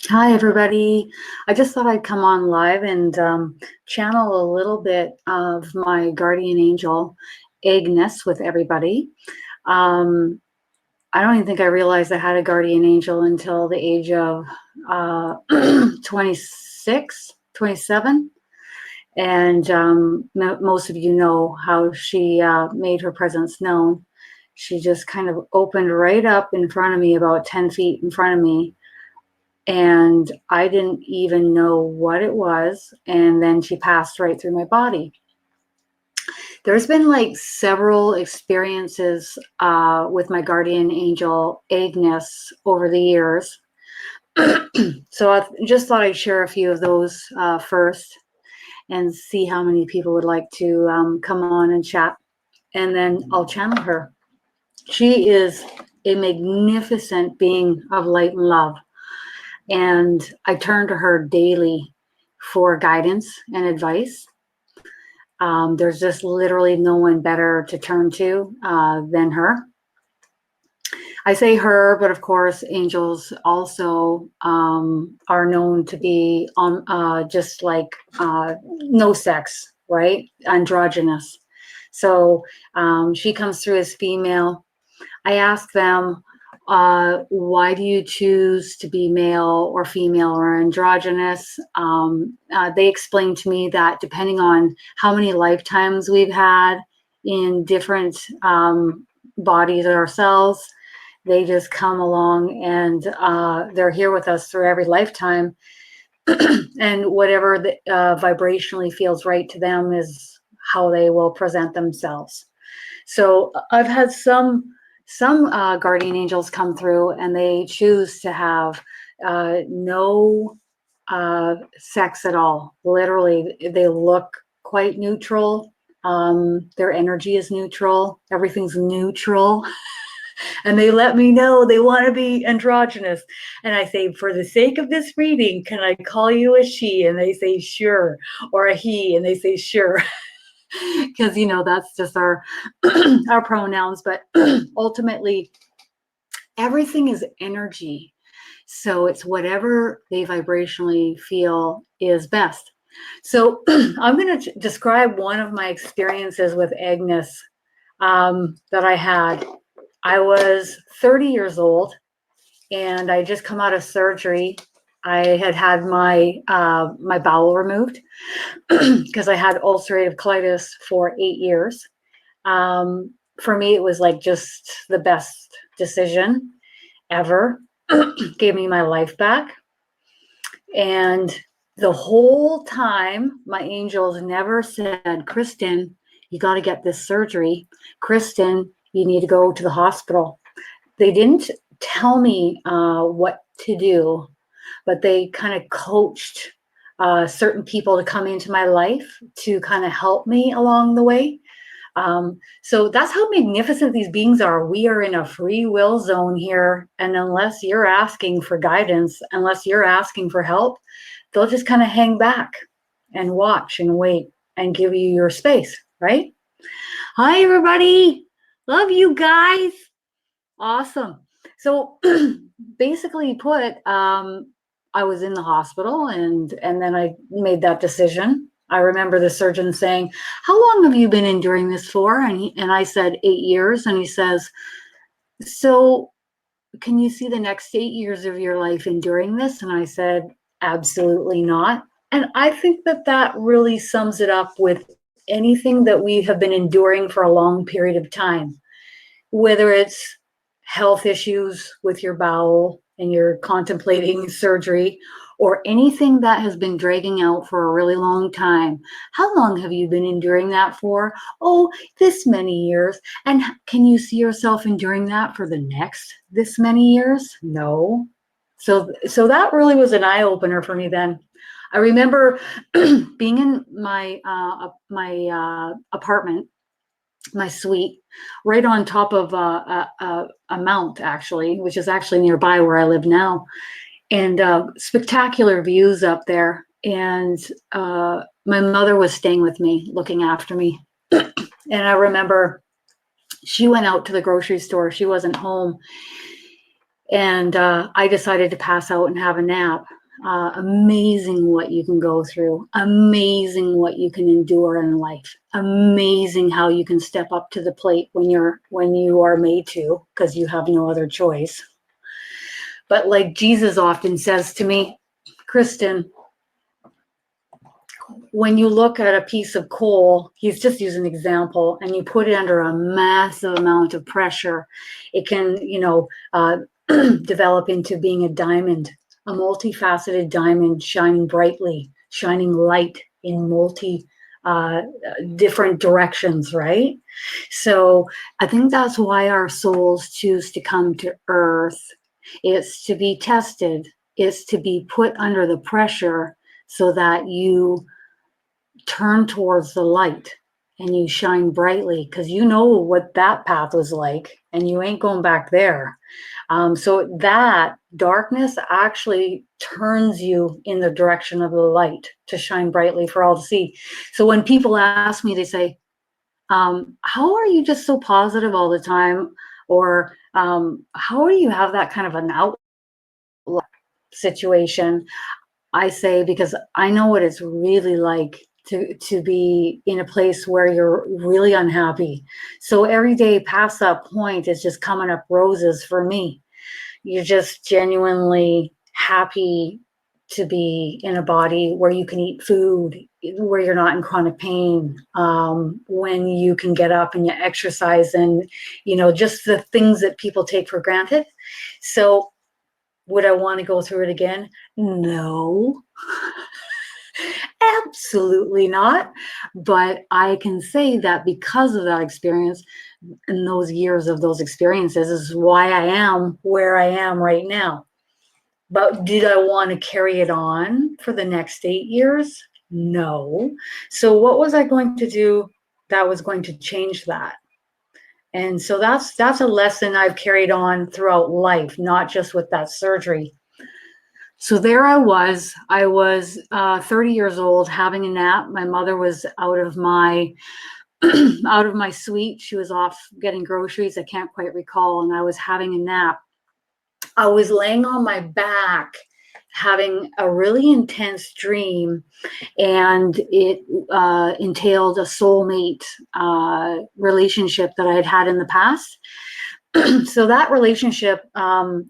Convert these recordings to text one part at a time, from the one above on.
Hi, everybody. I just thought I'd come on live and channel a little bit of my guardian angel, Agnes, with everybody. Um, I don't even think I realized I had a guardian angel until the age of 26, 27. And most of you know how she made her presence known. She just kind of opened right up in front of me, about 10 feet in front of me, and I didn't even know what it was. And then she passed right through my body. There's been like several experiences with my guardian angel, Agnes, over the years. So I just thought I'd share a few of those first and see how many people would like to come on and chat. And then I'll channel her. She is a magnificent being of light and love. And I turn to her daily for guidance and advice. There's just literally no one better to turn to than her. I say her, but of course, angels also are known to be on just like no sex, right? Androgynous. So she comes through as female. I ask them, why do you choose to be male or female or androgynous? They explain to me that depending on how many lifetimes we've had in different bodies ourselves, they just come along and they're here with us through every lifetime. And whatever vibrationally feels right to them is how they will present themselves. So I've had some guardian angels come through and they choose to have no sex at all. Literally, they look quite neutral. Their energy is neutral. Everything's neutral. And they let me know they want to be androgynous. And I say, for the sake of this reading, can I call you a she? And they say, sure. Or a he, and they say, sure. Because that's just our our pronouns. But ultimately, everything is energy, so it's whatever they vibrationally feel is best. So I'm going to describe one of my experiences with Agnes that I had. I was 30 years old and I just come out of surgery. I had my my bowel removed because I had ulcerative colitis for 8 years. For me, it was like just the best decision ever. Gave me my life back. And the whole time, my angels never said, Kristin, you got to get this surgery. Kristin, you need to go to the hospital. They didn't tell me what to do, but they kind of coached certain people to come into my life to kind of help me along the way. So that's how magnificent these beings are. We are in a free will zone here. And unless you're asking for guidance, unless you're asking for help, they'll just kind of hang back and watch and wait and give you your space, right? Hi, everybody. Love you guys. Awesome. So basically put, I was in the hospital and then I made that decision. I remember the surgeon saying, how long have you been enduring this for? And I said 8 years. And he says, so can you see the next 8 years of your life enduring this? And I said, absolutely not. And I think that really sums it up with anything that we have been enduring for a long period of time, whether it's health issues with your bowel and you're contemplating surgery, or anything that has been dragging out for a really long time. How long have you been enduring that for? Oh, this many years. And can you see yourself enduring that for the next this many years? No. So that really was an eye-opener for me then. I remember being in my apartment, my suite, right on top of a mount, actually, which is actually nearby where I live now, and spectacular views up there. And my mother was staying with me, looking after me. And I remember she went out to the grocery store. She wasn't home. And I decided to pass out and have a nap. Amazing what you can go through. Amazing what you can endure in life. Amazing how you can step up to the plate when you are made to, because you have no other choice. But like Jesus often says to me, Kristin, when you look at a piece of coal, he's just using an example, and you put it under a massive amount of pressure, it can, develop into being a diamond, a multifaceted diamond, shining brightly, shining light in different directions, right? So I think that's why our souls choose to come to Earth. It's to be tested. It's to be put under the pressure so that you turn towards the light and you shine brightly, because you know what that path was like and you ain't going back there. So that darkness actually turns you in the direction of the light to shine brightly for all to see. So when people ask me, they say, how are you just so positive all the time? Or how do you have that kind of an outlook situation? I say, because I know what it's really like to be in a place where you're really unhappy. So every day past that point is just coming up roses for me. You're just genuinely happy to be in a body where you can eat food, where you're not in chronic pain, when you can get up and you exercise, and just the things that people take for granted. So would I want to go through it again? No. Absolutely not. But I can say that because of that experience and those years of those experiences is why I am where I am right now. But did I want to carry it on for the next 8 years? No. So what was I going to do that was going to change that? And so that's a lesson I've carried on throughout life, not just with that surgery. So there I was 30 years old, having a nap. My mother was out of my out of my suite. She was off getting groceries. I can't quite recall. And I was having a nap. I was laying on my back, having a really intense dream, and it entailed a soulmate relationship that I had had in the past. So that relationship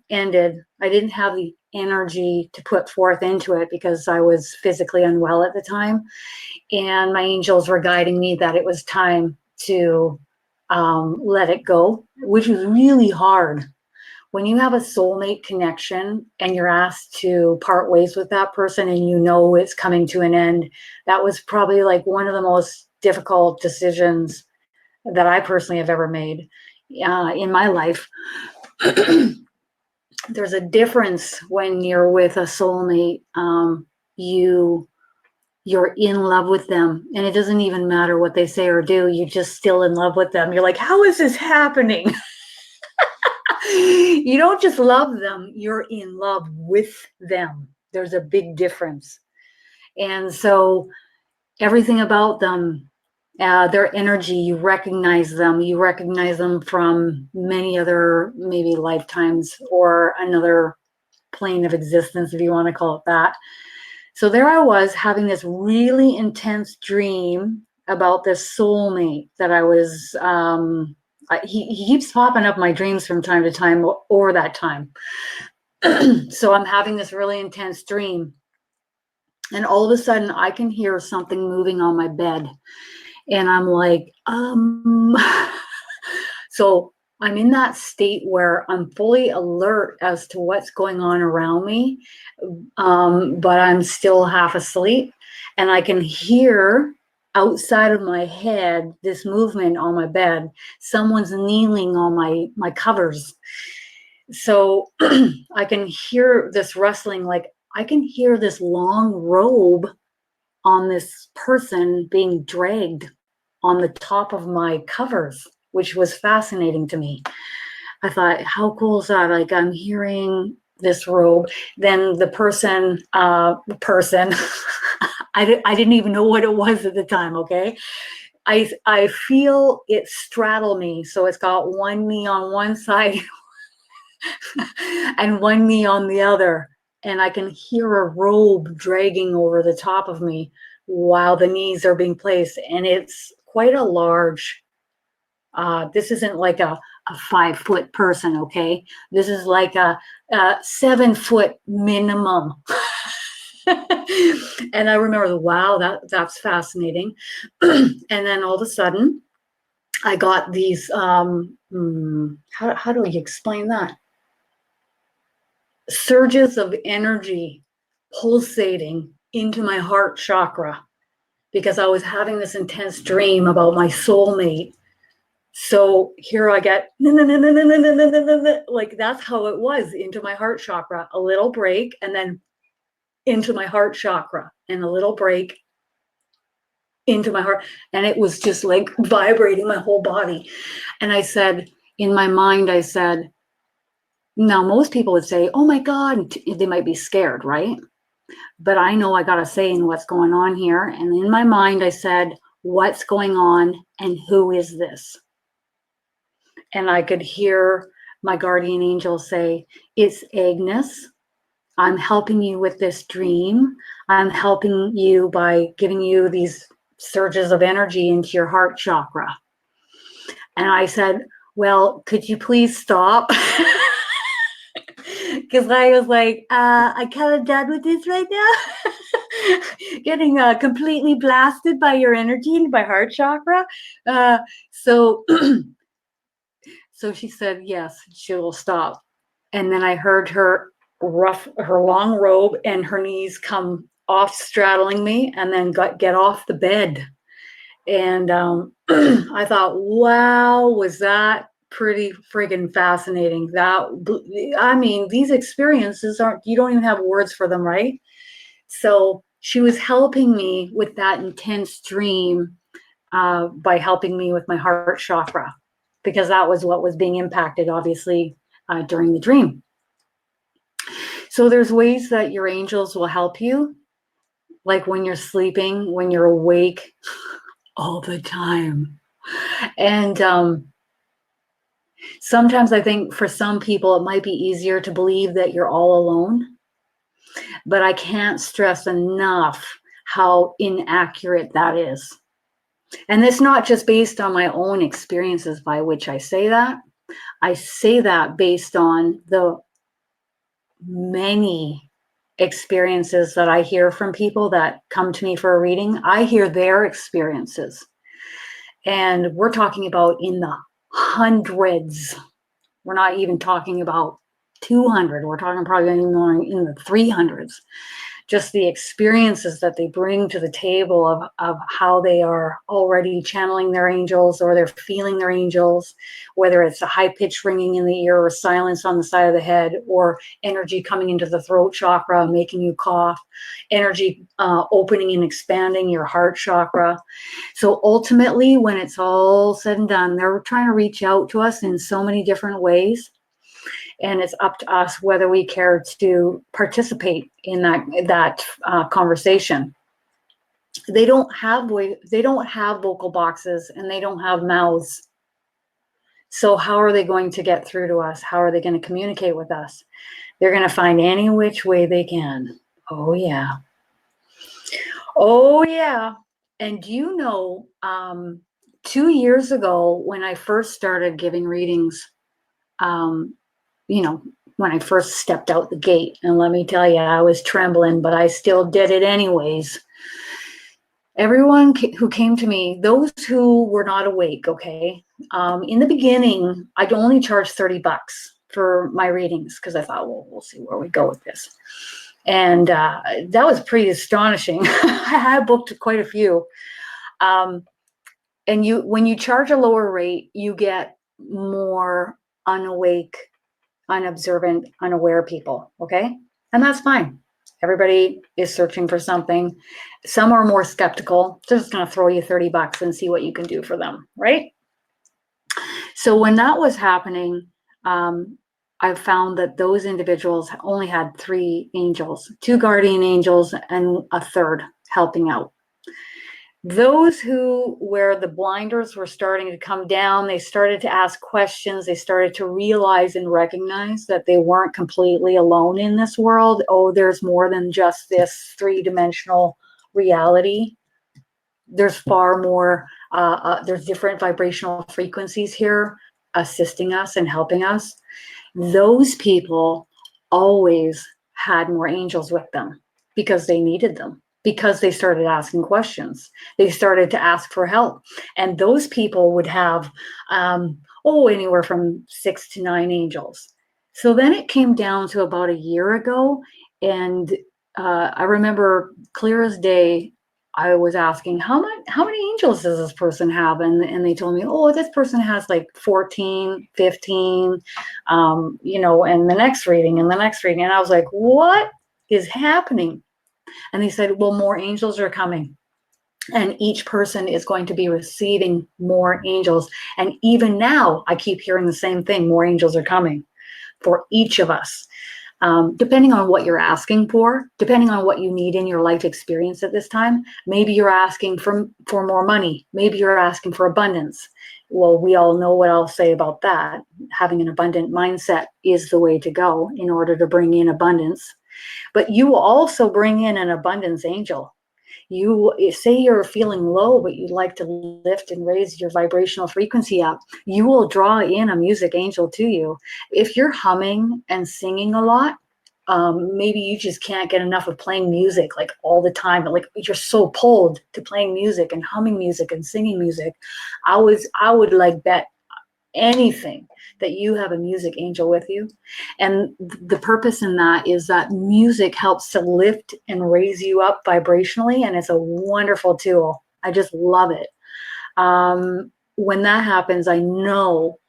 ended. I didn't have the energy to put forth into it because I was physically unwell at the time. And my angels were guiding me that it was time to let it go, which was really hard. When you have a soulmate connection and you're asked to part ways with that person and you know it's coming to an end, that was probably like one of the most difficult decisions that I personally have ever made in my life. There's a difference when you're with a soulmate. You're in love with them, and it doesn't even matter what they say or do. You're just still in love with them. You're like, how is this happening? You don't just love them, you're in love with them. There's a big difference. And so everything about them, their energy, you recognize them from many other maybe lifetimes or another plane of existence, if you want to call it that. So there I was having this really intense dream about this soulmate that I was, he keeps popping up my dreams from time to time or that time. So I'm having this really intense dream. And all of a sudden I can hear something moving on my bed. And I'm like, so I'm in that state where I'm fully alert as to what's going on around me, but I'm still half asleep. And I can hear outside of my head this movement on my bed. Someone's kneeling on my covers. So I can hear this rustling, like I can hear this long robe on this person being dragged on the top of my covers, which was fascinating to me. I thought, how cool is that? Like I'm hearing this robe. Then the person, I didn't even know what it was at the time, okay? I feel it straddle me. So it's got one knee on one side and one knee on the other. and I can hear a robe dragging over the top of me while the knees are being placed. And it's quite a large, this isn't like a 5-foot person, okay? This is like a 7-foot minimum. And I remember, wow, that's fascinating. And then all of a sudden, I got these, how do we explain that? Surges of energy pulsating into my heart chakra because I was having this intense dream about my soulmate. So here I get, like that's how it was, into my heart chakra, a little break, and then into my heart chakra, and a little break into my heart. And it was just like vibrating my whole body. And I said, in my mind, I said, now most people would say, oh my God, they might be scared, right? But I know I got a say in what's going on here. And in my mind, I said, what's going on and who is this? And I could hear my guardian angel say, it's Agnes. I'm helping you with this dream. I'm helping you by giving you these surges of energy into your heart chakra. And I said, well, could you please stop? Because I was like, I kind of done with this right now. Getting completely blasted by your energy and by heart chakra. So she said, yes, she will stop. And then I heard her long robe and her knees come off straddling me and then get off the bed. And I thought, wow, was that pretty friggin' fascinating. I mean, these experiences you don't even have words for them, right? So she was helping me with that intense dream by helping me with my heart chakra, because that was what was being impacted, obviously, during the dream. So there's ways that your angels will help you, like when you're sleeping, when you're awake, all the time. And sometimes I think for some people, it might be easier to believe that you're all alone, but I can't stress enough how inaccurate that is. And it's not just based on my own experiences by which I say that. I say that based on the many experiences that I hear from people that come to me for a reading. I hear their experiences. And we're talking about in the hundreds. We're not even talking about 200. We're talking probably more in the 300s. Just the experiences that they bring to the table of how they are already channeling their angels, or they're feeling their angels, whether it's a high-pitched ringing in the ear or silence on the side of the head, or energy coming into the throat chakra, making you cough, energy opening and expanding your heart chakra. So ultimately, when it's all said and done, they're trying to reach out to us in so many different ways. And it's up to us whether we care to participate in that conversation. They don't have vocal boxes, and they don't have mouths. So how are they going to get through to us? How are they going to communicate with us? They're going to find any which way they can. Oh yeah. Oh yeah. And 2 years ago, when I first started giving readings, when I first stepped out the gate, and let me tell you, I was trembling, but I still did it anyways. Everyone who came to me, those who were not awake, okay, in the beginning, I'd only charge $30 for my readings, because I thought, well, we'll see where we go with this. And that was pretty astonishing. I had booked quite a few. And when you charge a lower rate, you get more unawake, unobservant, unaware people, okay? And that's fine. Everybody is searching for something. Some are more skeptical. They're just going to throw you $30 and see what you can do for them, right? So when that was happening, I found that those individuals only had 3 angels, 2 guardian angels and a third helping out. Those where the blinders were starting to come down, they started to ask questions, they started to realize and recognize that they weren't completely alone in this world. Oh, there's more than just this three-dimensional reality. There's far more, there's different vibrational frequencies here assisting us and helping us. Those people always had more angels with them because they needed them, because they started asking questions. They started to ask for help. And those people would have, anywhere from 6 to 9 angels. So then it came down to about a year ago. And I remember clear as day, I was asking, how many angels does this person have? And they told me, oh, this person has like 14, 15, and the next reading and the next reading. And I was like, what is happening? And they said, well, more angels are coming. And each person is going to be receiving more angels. And even now, I keep hearing the same thing. More angels are coming for each of us. Depending on what you're asking for, depending on what you need in your life experience at this time. Maybe you're asking for more money. Maybe you're asking for abundance. Well, we all know what I'll say about that. Having an abundant mindset is the way to go in order to bring in abundance. But you will also bring in an abundance angel. You say you're feeling low, but you'd like to lift and raise your vibrational frequency up. You will draw in a music angel to you. If you're humming and singing a lot, maybe you just can't get enough of playing music like all the time. Like you're so pulled to playing music and humming music and singing music. I would like bet anything that you have a music angel with you. And the purpose in that is that music helps to lift and raise you up vibrationally, and it's a wonderful tool. I just love it. When that happens, I know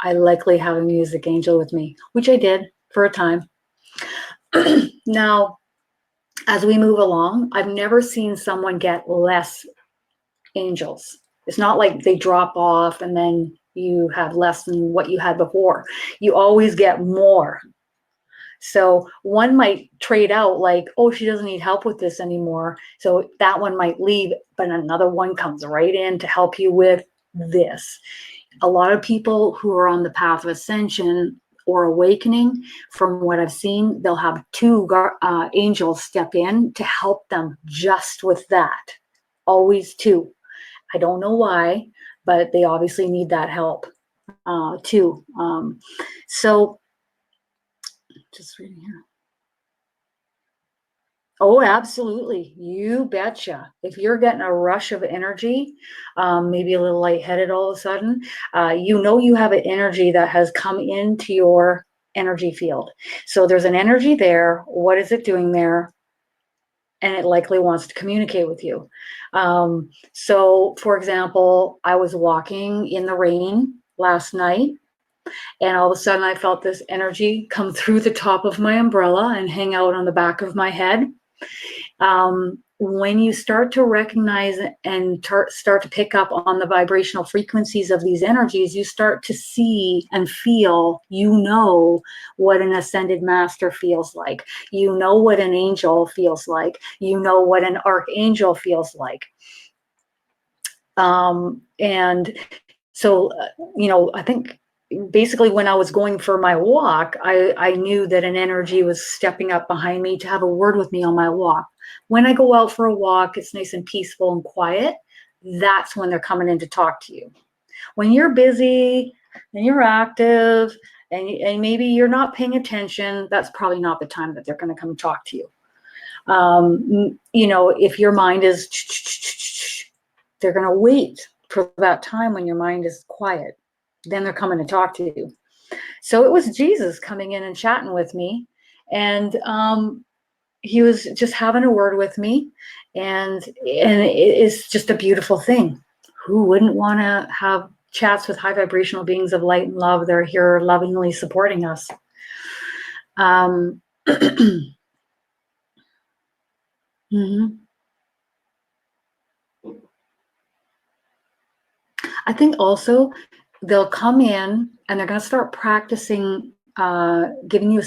I likely have a music angel with me, which I did for a time. Now, as we move along, I've never seen someone get less angels. It's not like they drop off and then you have less than what you had before. You always get more. So one might trade out like, oh, she doesn't need help with this anymore. So that one might leave, but another one comes right in to help you with this. A lot of people who are on the path of ascension or awakening, from what I've seen, they'll have 2 angels step in to help them just with that. Always 2. I don't know why, but they obviously need that help too. So just reading here. Oh, absolutely. You betcha. If you're getting a rush of energy, maybe a little lightheaded all of a sudden, you have an energy that has come into your energy field. So there's an energy there. What is it doing there? And it likely wants to communicate with you. So, for example, I was walking in the rain last night, and all of a sudden I felt this energy come through the top of my umbrella and hang out on the back of my head. When you start to recognize and start to pick up on the vibrational frequencies of these energies, you start to see and feel, what an ascended master feels like. You know what an angel feels like. You know what an archangel feels like. And so, I think basically when I was going for my walk, I knew that an energy was stepping up behind me to have a word with me on my walk. When I go out for a walk, it's nice and peaceful and quiet. That's when they're coming in to talk to you. When you're busy and you're active and maybe you're not paying attention, that's probably not the time that they're going to come talk to you. If your mind is, they're going to wait for that time when your mind is quiet. Then they're coming to talk to you. So it was Jesus coming in and chatting with me. And he was just having a word with me. And it is just a beautiful thing. Who wouldn't want to have chats with high vibrational beings of light and love? They're here lovingly supporting us. Mm-hmm. I think also they'll come in and they're going to start practicing giving you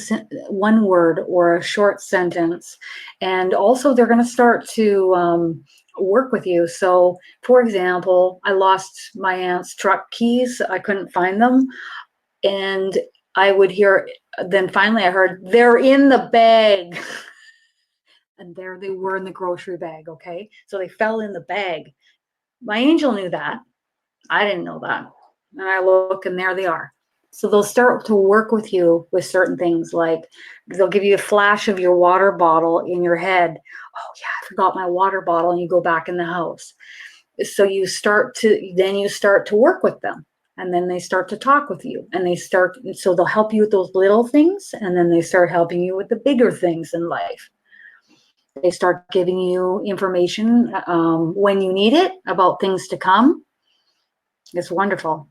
one word or a short sentence. And also they're going to start to work with you. So for example, I lost my aunt's truck keys. I couldn't find them. And I would hear, then finally I heard, they're in the bag. And there they were in the grocery bag. Okay. So they fell in the bag. My angel knew that. I didn't know that. And I look and there they are. So they'll start to work with you with certain things, like they'll give you a flash of your water bottle in your head. Oh yeah, I forgot my water bottle, and you go back in the house. So you start to work with them, and then they start to talk with you, and so they'll help you with those little things, and then they start helping you with the bigger things in life. They start giving you information when you need it about things to come. It's wonderful.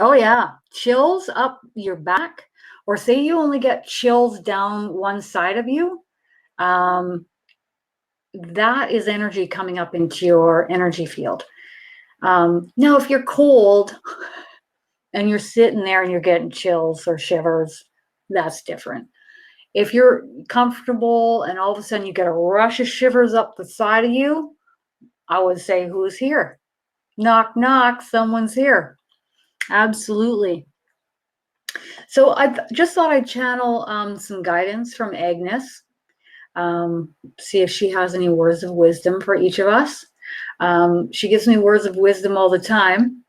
Oh yeah, chills up your back, or say you only get chills down one side of you. That is energy coming up into your energy field. Now, if you're cold and you're sitting there and you're getting chills or shivers, that's different. If you're comfortable and all of a sudden you get a rush of shivers up the side of you, I would say, who's here? Knock, knock, someone's here. Absolutely. So I just thought I'd channel some guidance from Agnes, see if she has any words of wisdom for each of us. She gives me words of wisdom all the time.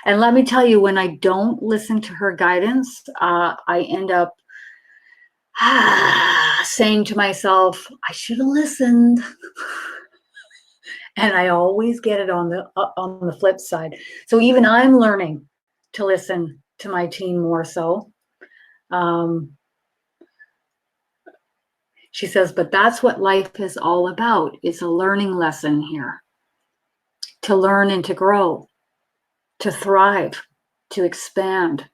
And let me tell you, when I don't listen to her guidance, I end up saying to myself, I should have listened. And I always get it on the flip side. So even I'm learning to listen to my team more so. She says, but that's what life is all about. It's a learning lesson here. To learn and to grow, to thrive, to expand.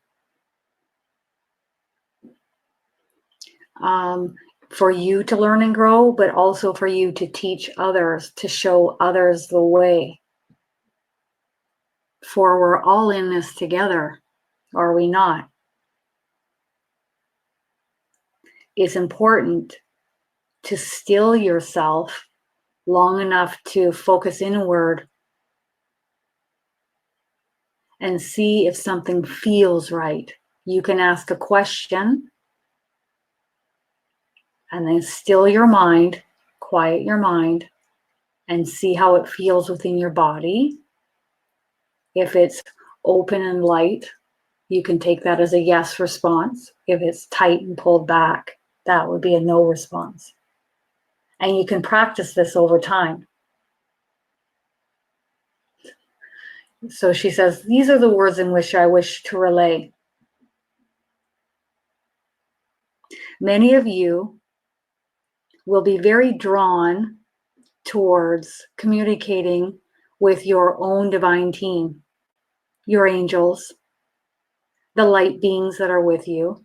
For you to learn and grow, but also for you to teach others, to show others the way. For we're all in this together, are we not? It's important to still yourself long enough to focus inward and see if something feels right. You can ask a question and then still your mind, quiet your mind, and see how it feels within your body. If it's open and light, you can take that as a yes response. If it's tight and pulled back, that would be a no response. And you can practice this over time. So she says, these are the words in which I wish to relay. Many of you will be very drawn towards communicating with your own divine team, your angels, the light beings that are with you.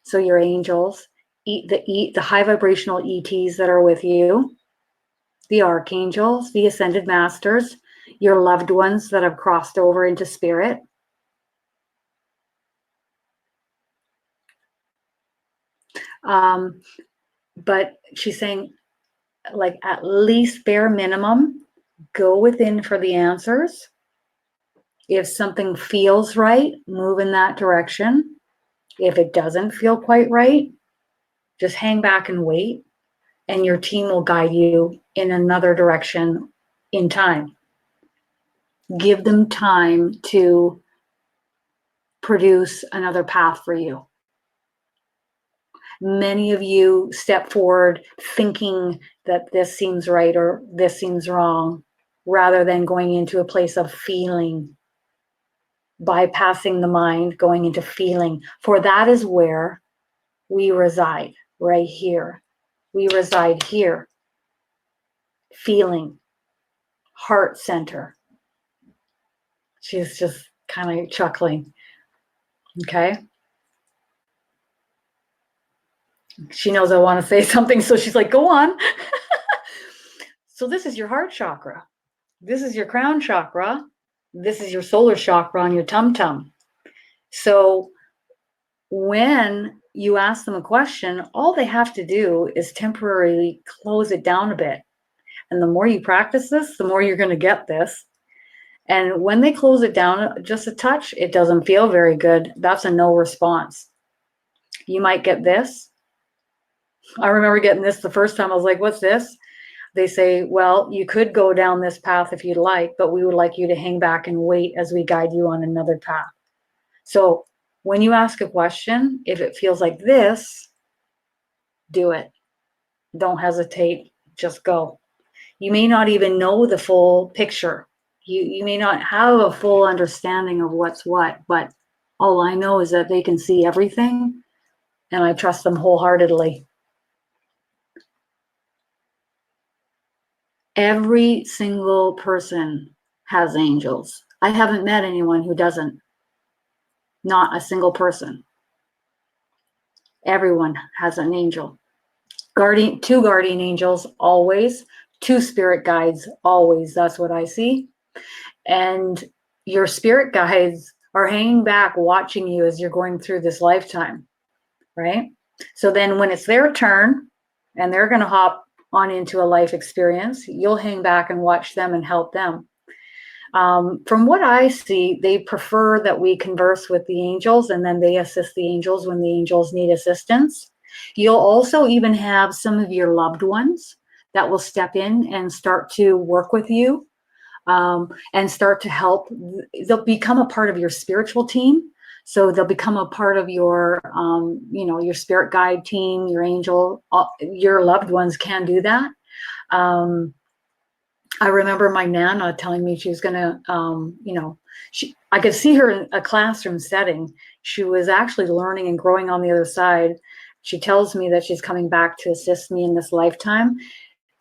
So your angels, the high vibrational ETs that are with you, the archangels, the ascended masters, your loved ones that have crossed over into spirit. But she's saying, like, at least bare minimum, go within for the answers. If something feels right, move in that direction. If it doesn't feel quite right, just hang back and wait, and your team will guide you in another direction in time. Give them time to produce another path for you. Many of you step forward thinking that this seems right or this seems wrong, rather than going into a place of feeling, bypassing the mind, going into feeling. For that is where we reside, right here. We reside here, feeling, heart center. She's just kind of chuckling. Okay. She knows I want to say something, so she's like, go on. So this is your heart chakra. This is your crown chakra. This is your solar chakra on your tum-tum. So when you ask them a question, all they have to do is temporarily close it down a bit. And the more you practice this, the more you're going to get this. And when they close it down just a touch, it doesn't feel very good. That's a no response. You might get this. I remember getting this the first time. I was like, what's this? They say, well, you could go down this path if you'd like, but we would like you to hang back and wait as we guide you on another path. So when you ask a question, if it feels like this, do it. Don't hesitate. Just go. You may not even know the full picture. You may not have a full understanding of what's what, but all I know is that they can see everything, and I trust them wholeheartedly. Every single person has angels. I haven't met anyone who doesn't. Not a single person. Everyone has an angel. Two guardian angels, always. Two spirit guides, always. That's what I see. And your spirit guides are hanging back, watching you as you're going through this lifetime, right? So then when it's their turn and they're going to hop on into a life experience, you'll hang back and watch them and help them. From what I see, they prefer that we converse with the angels, and then they assist the angels when the angels need assistance. You'll also even have some of your loved ones that will step in and start to work with you, and start to help. They'll become a part of your spiritual team. So they'll become a part of your, your spirit guide team, your angel, your loved ones can do that. I remember my Nana telling me she was going to, I could see her in a classroom setting. She was actually learning and growing on the other side. She tells me that she's coming back to assist me in this lifetime.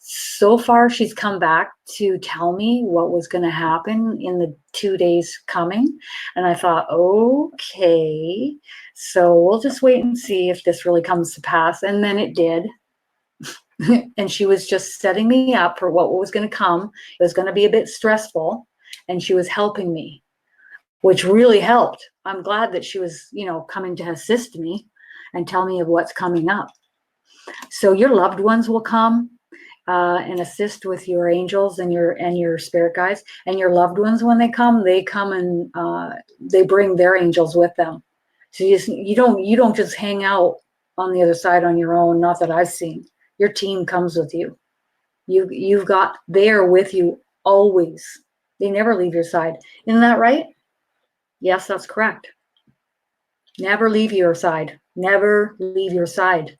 So far, she's come back to tell me what was going to happen in the 2 days coming. And I thought, okay, so we'll just wait and see if this really comes to pass. And then it did. And she was just setting me up for what was going to come. It was going to be a bit stressful, and she was helping me, which really helped. I'm glad that she was, coming to assist me and tell me of what's coming up. So your loved ones will come and assist with your angels and your spirit guides. And your loved ones, when they come and they bring their angels with them. So you don't just hang out on the other side on your own. Not that I've seen. Your team comes with you. You've got there with you always. They never leave your side. Isn't that right? Yes, that's correct. Never leave your side. Never leave your side.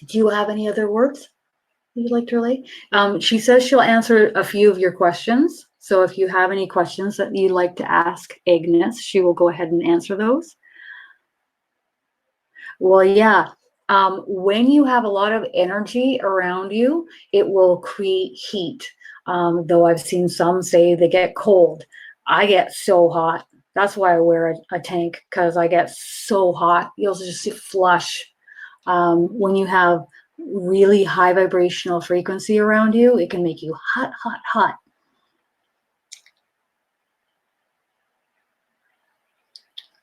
Do you have any other words you'd like to relay? She says she'll answer a few of your questions. So if you have any questions that you'd like to ask Agnes, she will go ahead and answer those. Well, yeah. When you have a lot of energy around you, it will create heat. Though I've seen some say they get cold. I get so hot. That's why I wear a tank, because I get so hot. You'll just see flush. When you have really high vibrational frequency around you, it can make you hot, hot, hot.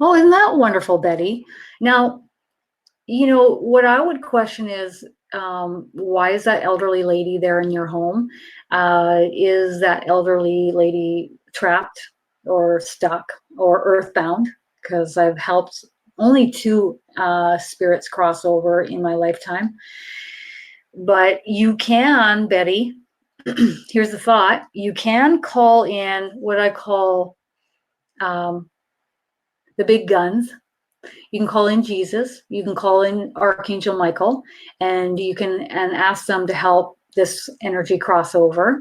Oh, isn't that wonderful, Betty? Now, what I would question is, why is that elderly lady there in your home? Is that elderly lady trapped or stuck or earthbound? Because I've helped only 2 spirits cross over in my lifetime. But you can, Betty, here's the thought, you can call in what I call the big guns. You can call in Jesus, you can call in Archangel Michael, and you can ask them to help this energy crossover.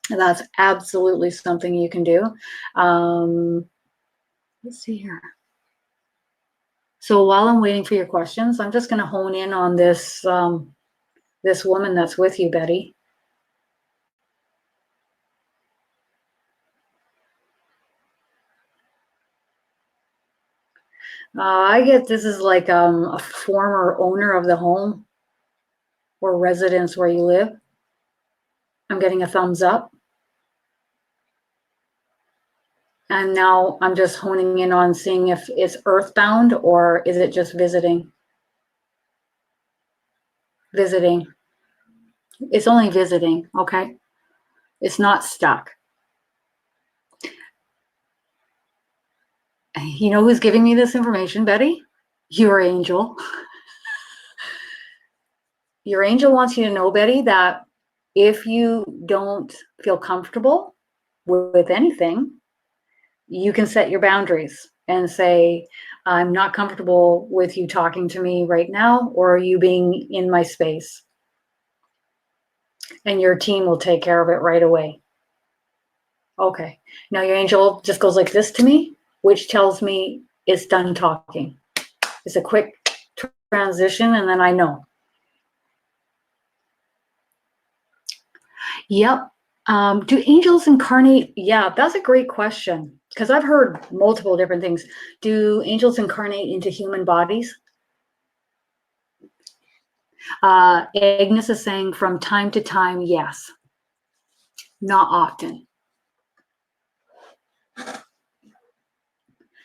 And that's absolutely something you can do. Let's see here. So while I'm waiting for your questions, I'm just going to hone in on this this woman that's with you, Betty. I get this is like a former owner of the home or residence where you live. I'm getting a thumbs up. And now I'm just honing in on seeing if it's earthbound or is it just visiting? Visiting. It's only visiting, okay? It's not stuck. You know who's giving me this information, Betty? Your angel. Your angel wants you to know, Betty, that if you don't feel comfortable with anything, you can set your boundaries and say, I'm not comfortable with you talking to me right now, or you being in my space. And your team will take care of it right away. Okay. Now your angel just goes like this to me, which tells me it's done talking. It's a quick transition, and then I know. Yep. Do angels incarnate? Yeah, that's a great question, because I've heard multiple different things. Do angels incarnate into human bodies? Agnes is saying from time to time, yes. Not often.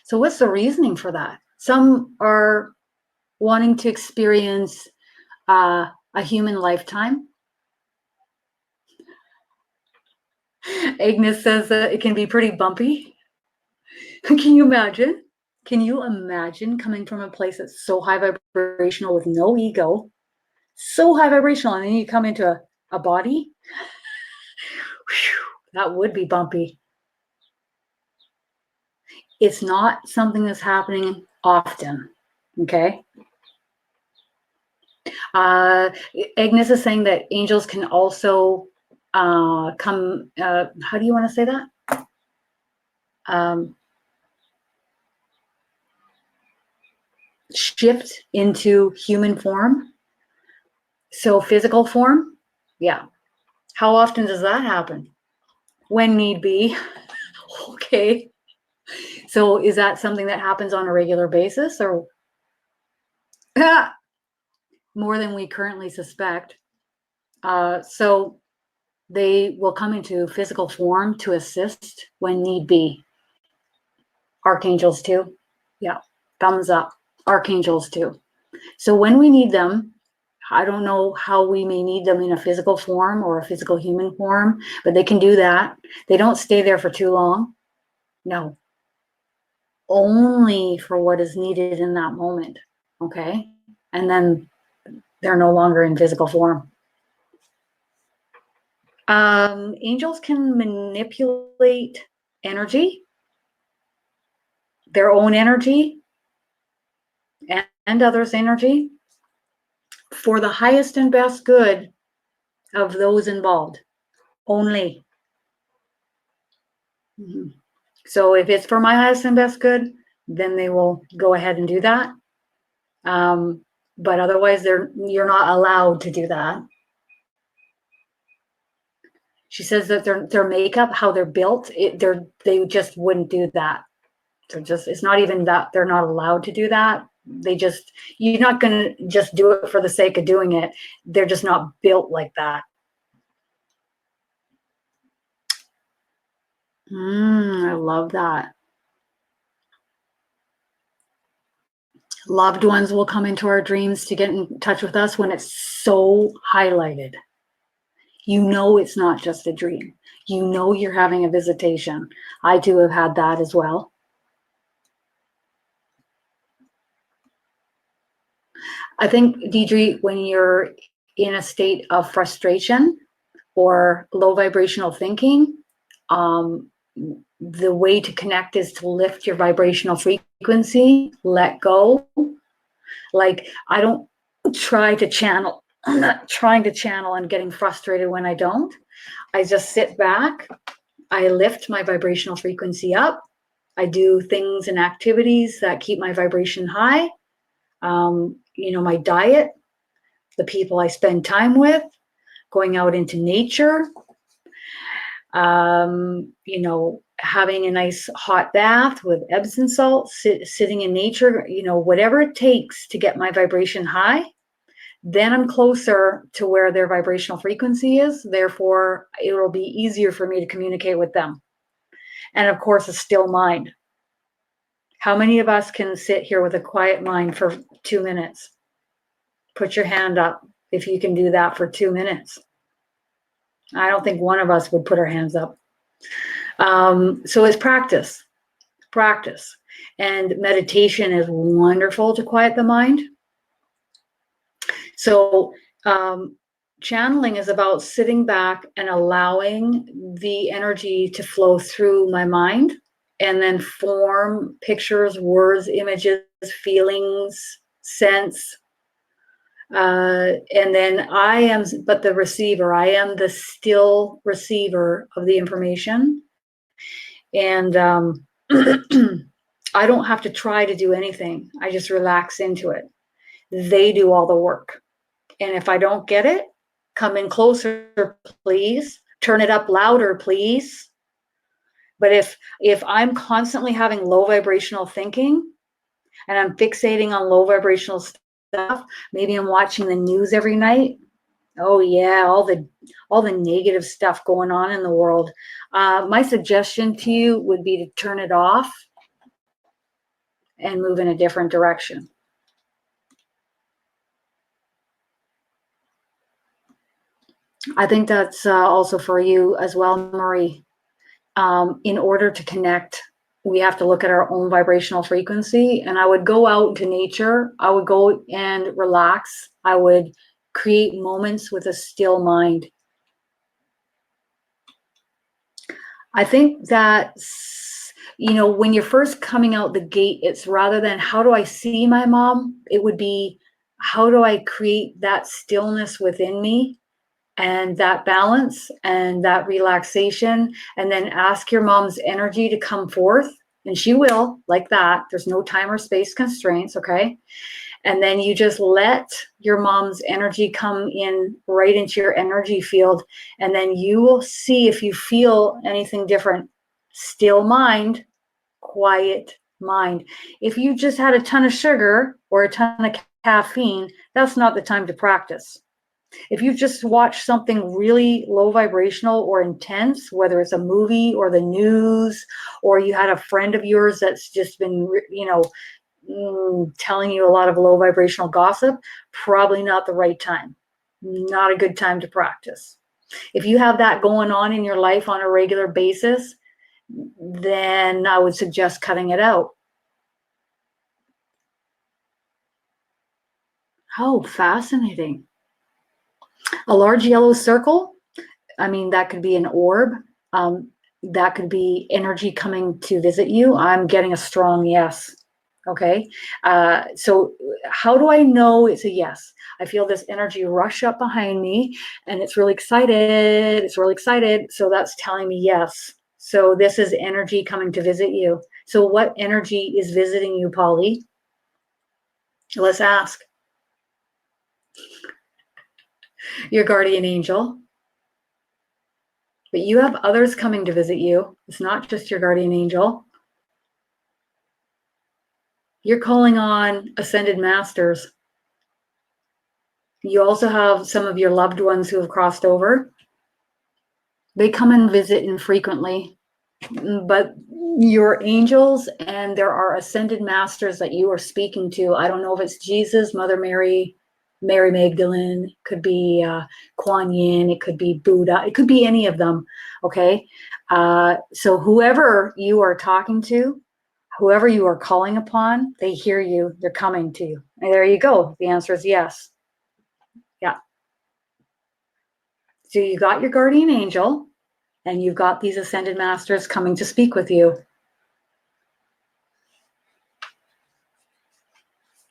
So what's the reasoning for that? Some are wanting to experience a human lifetime. Agnes says that it can be pretty bumpy. Can you imagine? Can you imagine coming from a place that's so high vibrational with no ego, so high vibrational, and then you come into a body? Whew, that would be bumpy. It's not something that's happening often, okay? Agnes is saying that angels can also come, how do you want to say that? Shift into human form. So physical form, yeah. How often does that happen? When need be. Okay. So is that something that happens on a regular basis, or more than we currently suspect? So they will come into physical form to assist when need be. Archangels too. Yeah. Thumbs up. Archangels too. So when we need them, I don't know how we may need them in a physical form or a physical human form, but they can do that. They don't stay there for too long. No. Only for what is needed in that moment. Okay. And then they're no longer in physical form. Angels can manipulate energy, their own energy, and others' energy for the highest and best good of those involved. Only. Mm-hmm. So if it's for my highest and best good, then they will go ahead and do that. But otherwise, you're not allowed to do that. She says that their makeup, how they're built, they just wouldn't do that. It's not even that they're not allowed to do that. You're not going to just do it for the sake of doing it. They're just not built like that. I love that. Loved ones will come into our dreams to get in touch with us when it's so highlighted. You know it's not just a dream. You know you're having a visitation. I too have had that as well. I think, Deidre, when you're in a state of frustration or low vibrational thinking, the way to connect is to lift your vibrational frequency, let go. Like, I don't try to channel. I'm not trying to channel and getting frustrated when I don't. I just sit back. I lift my vibrational frequency up. I do things and activities that keep my vibration high. My diet, the people I spend time with, going out into nature, having a nice hot bath with Epsom salt, sitting in nature, whatever it takes to get my vibration high. Then I'm closer to where their vibrational frequency is. Therefore, it will be easier for me to communicate with them. And of course, a still mind. How many of us can sit here with a quiet mind for 2 minutes? Put your hand up if you can do that for 2 minutes. I don't think one of us would put our hands up. So it's practice. And meditation is wonderful to quiet the mind. So channeling is about sitting back and allowing the energy to flow through my mind and then form pictures, words, images, feelings, sense. And then I am but the receiver. I am the still receiver of the information. And I don't have to try to do anything. I just relax into it. They do all the work. And if I don't get it, come in closer, please. Turn it up louder, please. But if I'm constantly having low vibrational thinking and I'm fixating on low vibrational stuff, maybe I'm watching the news every night. Oh yeah, all the negative stuff going on in the world. My suggestion to you would be to turn it off and move in a different direction. I think that's also for you as well, Marie. In order to connect, we have to look at our own vibrational frequency. And I would go out into nature. I would go and relax. I would create moments with a still mind. I think that, when you're first coming out the gate, it's rather than how do I see my mom, it would be how do I create that stillness within me and that balance and that relaxation, and then ask your mom's energy to come forth, and she will, like that. There's no time or space constraints, okay? And then you just let your mom's energy come in right into your energy field, and then you will see if you feel anything different. Still mind, quiet mind. If you just had a ton of sugar or a ton of caffeine, that's not the time to practice. If you just watch something really low vibrational or intense, whether it's a movie or the news, or you had a friend of yours that's just been, telling you a lot of low vibrational gossip, probably not the right time. Not a good time to practice. If you have that going on in your life on a regular basis, then I would suggest cutting it out. How fascinating. A large yellow circle, that could be an orb. That could be energy coming to visit you. I'm getting a strong yes. Okay. So how do I know it's a yes? I feel this energy rush up behind me and it's really excited. It's really excited. So that's telling me yes. So this is energy coming to visit you. So what energy is visiting you, Polly? Let's ask. Your guardian angel. But you have others coming to visit you. It's not just your guardian angel. You're calling on ascended masters. You also have some of your loved ones who have crossed over. They come and visit infrequently, but your angels, and there are ascended masters that you are speaking to. I don't know if it's Jesus, Mother Mary, Mary Magdalene, could be Kuan Yin, it could be Buddha, it could be any of them, okay? So whoever you are talking to, whoever you are calling upon, they hear you, they're coming to you. And there you go, the answer is yes. Yeah. So you got your guardian angel, and you've got these ascended masters coming to speak with you.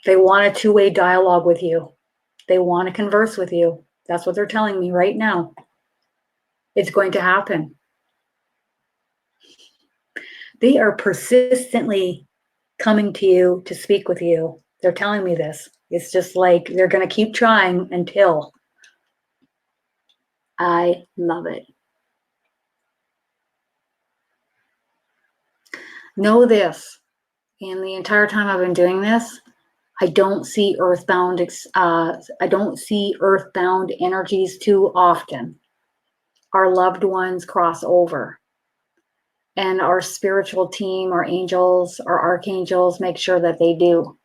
They want a two-way dialogue with you. They want to converse with you. That's what they're telling me right now. It's going to happen. They are persistently coming to you to speak with you. They're telling me this. It's just like they're going to keep trying until. I love it. Know this. In the entire time I've been doing this, I don't see earthbound energies too often. Our loved ones cross over. And our spiritual team, our angels, our archangels make sure that they do.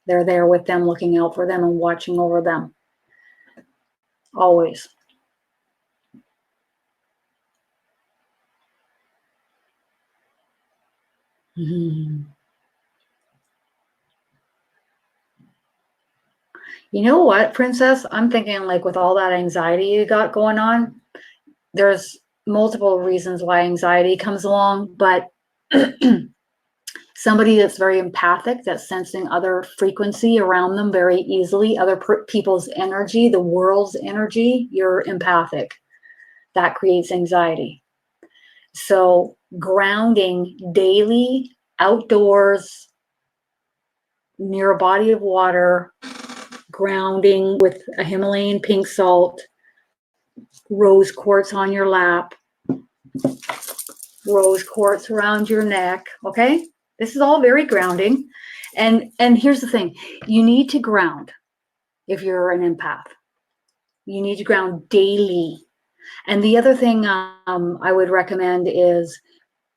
They're there with them, looking out for them and watching over them. Always. Mm-hmm. You know what, Princess? I'm thinking, like, with all that anxiety you got going on, there's multiple reasons why anxiety comes along, but somebody that's very empathic, that's sensing other frequency around them very easily, other people's energy, the world's energy, you're empathic. That creates anxiety. So grounding daily, outdoors, near a body of water, grounding with a Himalayan pink salt, rose quartz on your lap, rose quartz around your neck, okay? This is all very grounding. And here's the thing, you need to ground if you're an empath. You need to ground daily. And the other thing I would recommend is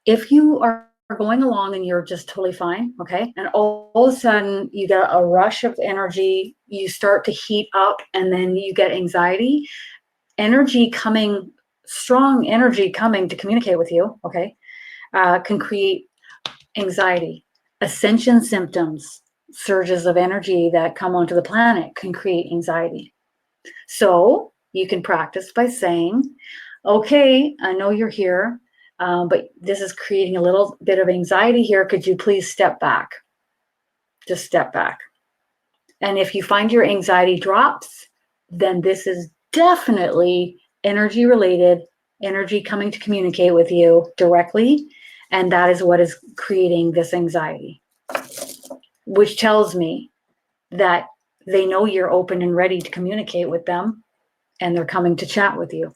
if you are going along and you're just totally fine, okay, and all of a sudden you get a rush of energy, you start to heat up, and then you get anxiety, strong energy coming to communicate with you, okay, can create anxiety. Ascension symptoms, surges of energy that come onto the planet can create anxiety. So you can practice by saying, okay, I know you're here, but this is creating a little bit of anxiety here. Could you please step back? Just step back. And if you find your anxiety drops, then this is definitely energy related, energy coming to communicate with you directly. And that is what is creating this anxiety, which tells me that they know you're open and ready to communicate with them, and they're coming to chat with you.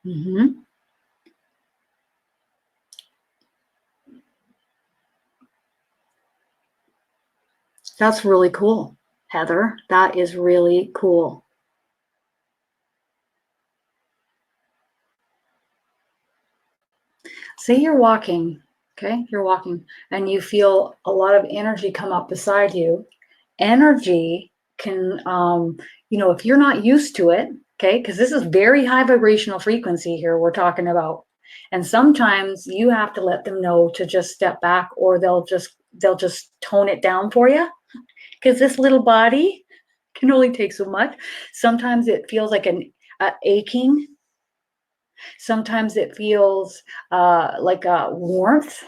Mm-hmm. That's really cool, Heather. That is really cool. Say you're walking, okay? You're walking and you feel a lot of energy come up beside you. Energy can, if you're not used to it, okay, because this is very high vibrational frequency here we're talking about. And sometimes you have to let them know to just step back, or they'll just tone it down for you, because this little body can only take so much. Sometimes it feels like an aching. Sometimes it feels like a warmth.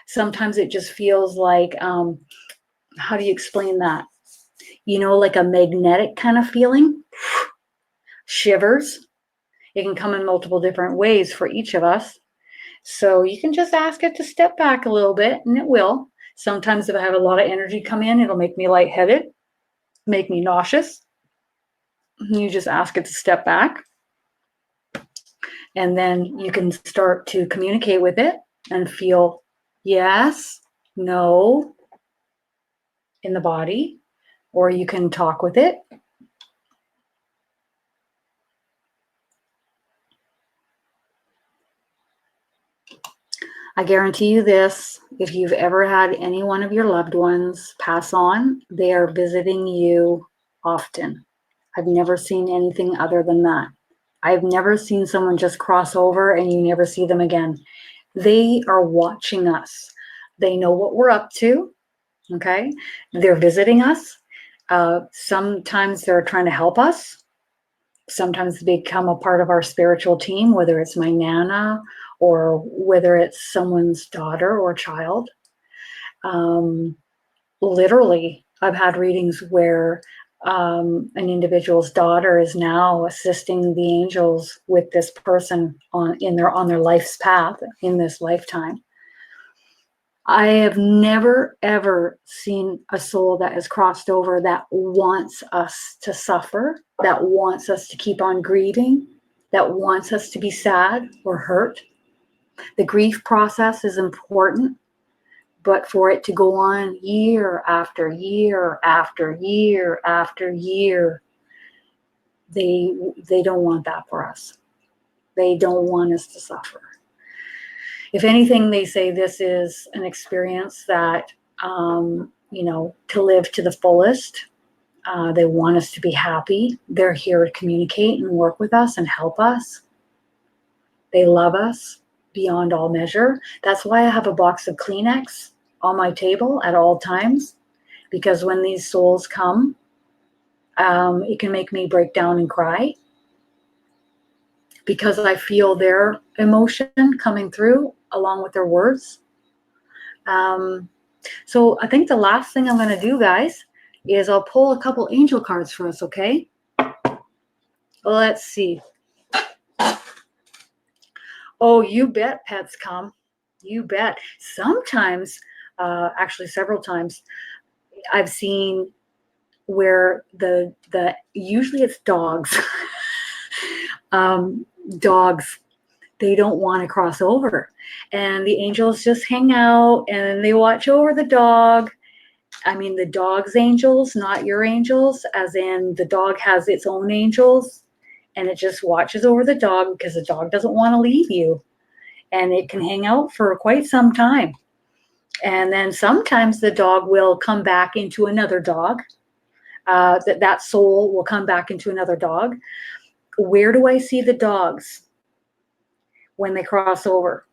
Sometimes it just feels like, how do you explain that? Like a magnetic kind of feeling. Shivers. It can come in multiple different ways for each of us. So you can just ask it to step back a little bit, and it will. Sometimes if I have a lot of energy come in, it'll make me lightheaded, make me nauseous. You just ask it to step back. And then you can start to communicate with it and feel yes, no in the body, or you can talk with it. I guarantee you this, if you've ever had any one of your loved ones pass on, they are visiting you often. I've never seen anything other than that. I've never seen someone just cross over and you never see them again. They are watching us. They know what we're up to, okay? They're visiting us. Sometimes they're trying to help us. Sometimes they become a part of our spiritual team, whether it's my Nana or whether it's someone's daughter or child. Literally, I've had readings where an individual's daughter is now assisting the angels with this person on their life's path in this lifetime. I have never, ever seen a soul that has crossed over that wants us to suffer, that wants us to keep on grieving, that wants us to be sad or hurt. The grief process is important, but for it to go on year after year after year after year, they don't want that for us. They don't want us to suffer. If anything, they say this is an experience that, to live to the fullest. They want us to be happy. They're here to communicate and work with us and help us. They love us beyond all measure. That's why I have a box of Kleenex on my table at all times, because when these souls come, it can make me break down and cry, because I feel their emotion coming through along with their words. So I think the last thing I'm going to do, guys, is I'll pull a couple angel cards for us, okay? Let's see. Oh, you bet pets come. You bet. Sometimes, actually several times, I've seen where the usually it's dogs. Dogs, they don't want to cross over. And the angels just hang out and they watch over the dog. I mean, the dog's angels, not your angels, as in the dog has its own angels and it just watches over the dog because the dog doesn't want to leave you. And it can hang out for quite some time. And then sometimes the dog will come back into another dog. That soul will come back into another dog. Where do I see the dogs when they cross over?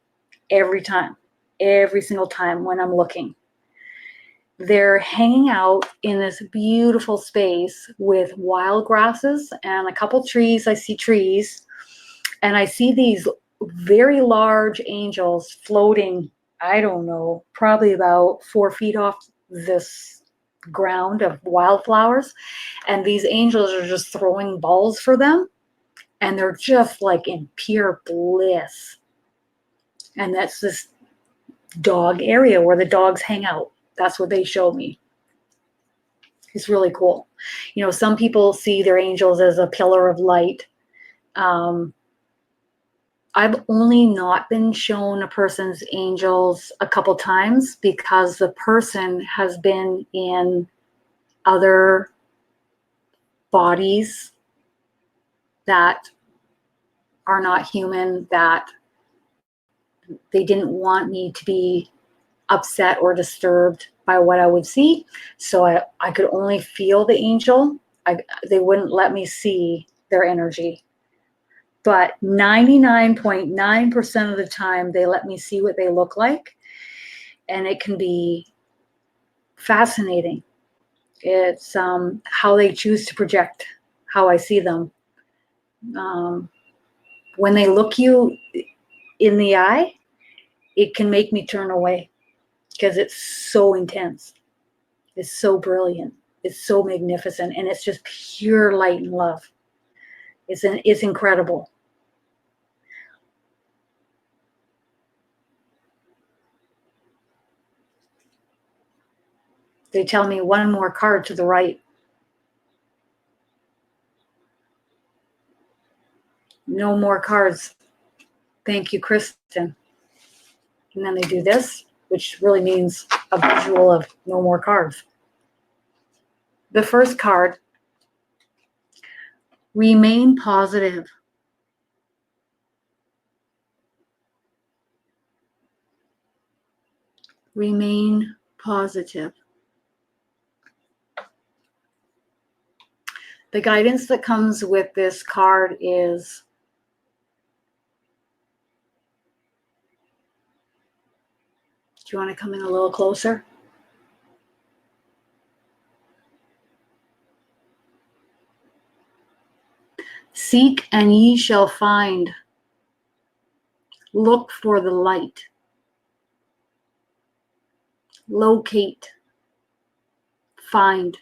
Every time, every single time when I'm looking. They're hanging out in this beautiful space with wild grasses and a couple trees. I see trees, and I see these very large angels floating, I don't know, probably about 4 feet off this ground of wildflowers. And these angels are just throwing balls for them. And they're just like in pure bliss. And that's this dog area where the dogs hang out. That's what they show me. It's really cool. Some people see their angels as a pillar of light. I've only not been shown a person's angels a couple times because the person has been in other bodies that are not human, that they didn't want me to be upset or disturbed by what I would see. So I could only feel the angel. They wouldn't let me see their energy. But 99.9% of the time, they let me see what they look like. And it can be fascinating. It's how they choose to project how I see them. When they look you in the eye, it can make me turn away because it's so intense. It's so brilliant. It's so magnificent. And it's just pure light and love. It's incredible. They tell me one more card to the right. No more cards. Thank you, Kristin. And then they do this, which really means a visual of no more cards. The first card, remain positive. Remain positive. The guidance that comes with this card is do you want to come in a little closer? Seek and ye shall find. Look for the light. Locate. Find.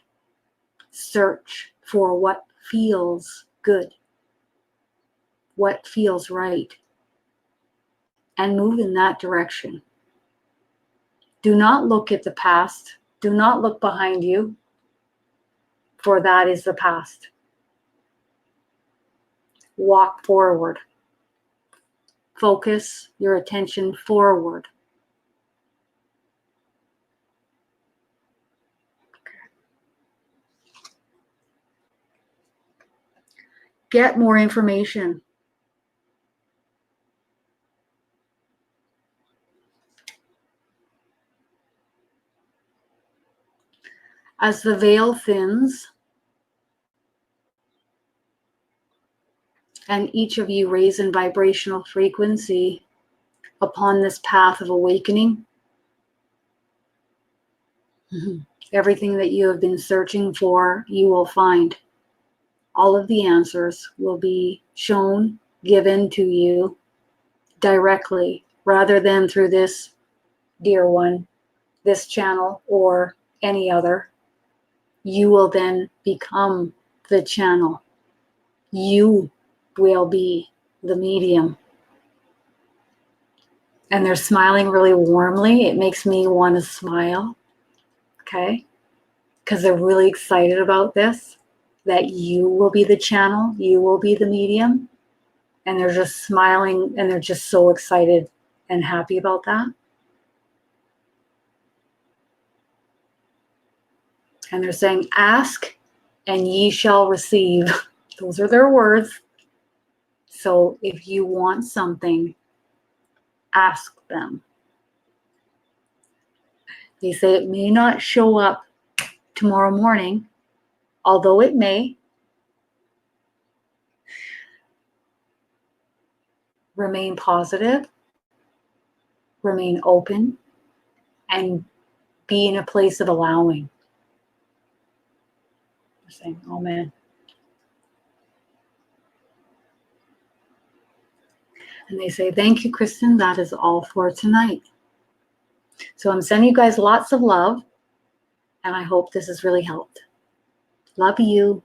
Search for what feels good, what feels right, and move in that direction. Do not look at the past. Do not look behind you, for that is the past. Walk forward. Focus your attention forward. Get more information. As the veil thins, and each of you raise in vibrational frequency upon this path of awakening, everything that you have been searching for, you will find. All of the answers will be shown, given to you directly, rather than through this dear one, this channel, or any other. You will then become the channel. You will be the medium. And they're smiling really warmly. It makes me want to smile, okay? Because they're really excited about this, that you will be the channel, you will be the medium. And they're just smiling, and they're just so excited and happy about that. And they're saying, ask and ye shall receive. Those are their words. So if you want something, ask them. They say it may not show up tomorrow morning, although it may. Remain positive, remain open, and be in a place of allowing. They're saying, oh man. And they say, thank you, Kristin. That is all for tonight. So I'm sending you guys lots of love, and I hope this has really helped. Love you.